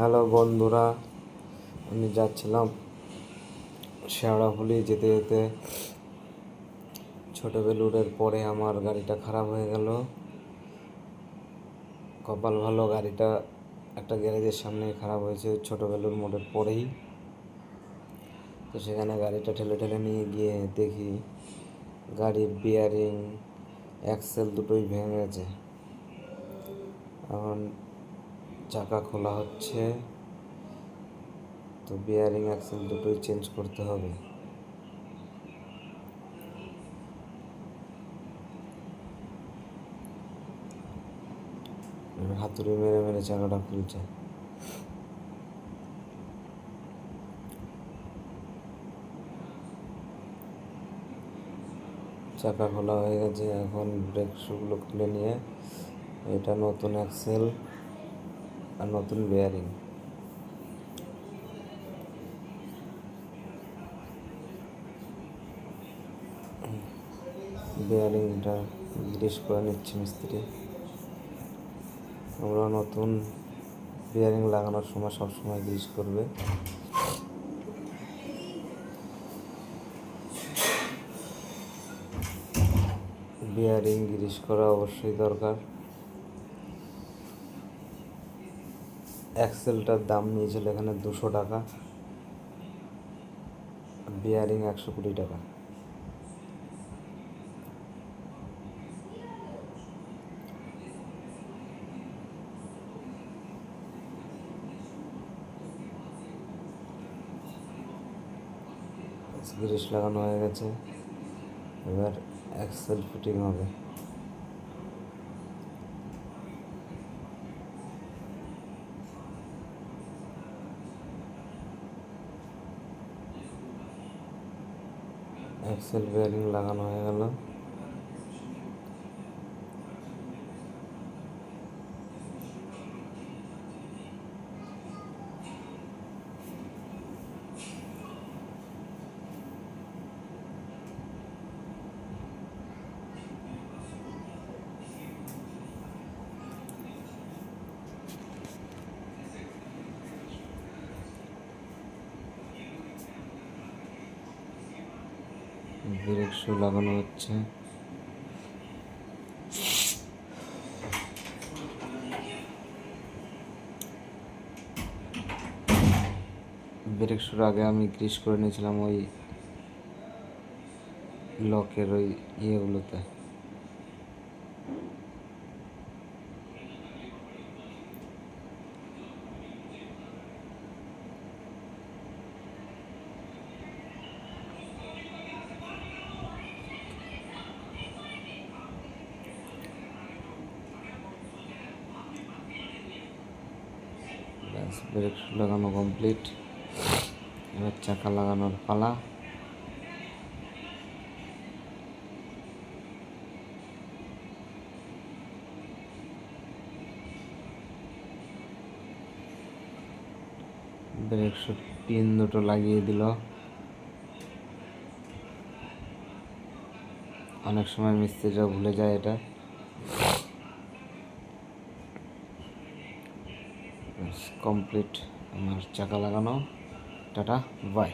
Hello বন্ধুরা, আমি যাচ্ছিলাম শেওড়াফুলি যেতে যেতে ছোটো বেলুড়ের পরে আমার গাড়িটা খারাপ হয়ে গেল। কপাল ভালো, গাড়িটা একটা গ্যারেজের সামনে খারাপ হয়েছে, ছোটো বেলুড় মোড়ের পরেই। তো সেখানে গাড়িটা ঠেলে ঠেলে নিয়ে গিয়ে দেখি গাড়ির বিয়ারিং অ্যাক্সেল দুটোই ভেঙে গেছে। এখন চাকা খোলা হচ্ছে, তো বিয়ারিং অ্যাক্সেল দুটোই চেঞ্জ করতে হবে। হাতুড়ি মেরে মেরে চাকাটা খুলছে। চাকা খোলা হয়ে গেছে, এখন ব্রেক শুগুলো খুলে নিয়ে এটা নতুন অ্যাক্সেল আর নতুন বিয়ারিং। বিয়ারিংটা গ্রিস করে নিচ্ছে মিস্ত্রি। আমরা নতুন বিয়ারিং লাগানোর সময় সবসময় গ্রিস করবে। বিয়ারিং গ্রিস করা অবশ্যই দরকার। অ্যাক্সেলটার দাম নিয়েছিল এখানে 200 টাকা, বিয়ারিং 120 টাকা। গ্রিস লাগানো হয়ে গেছে, এবার অ্যাক্সেল ফিটিং হবে। অ্যাক্সেল বিয়ারিং লাগানো হয়ে গেল। ব্রেক শু লাগানো হচ্ছে। ব্রেক শুর আগে আমি গ্রিস করে নিয়েছিলাম ওই লকের ওই ইয়েগুলোতে। ব্রেক শু লাগানো কমপ্লিট, এবার চাকা লাগানোর পালা। ব্রেক শু পিন দুটো লাগিয়ে দিল। অনেক সময় মিস্ত্রিরা ভুলে যায় এটা। কমপ্লিট আমার চাকা লাগানো। Tata bye.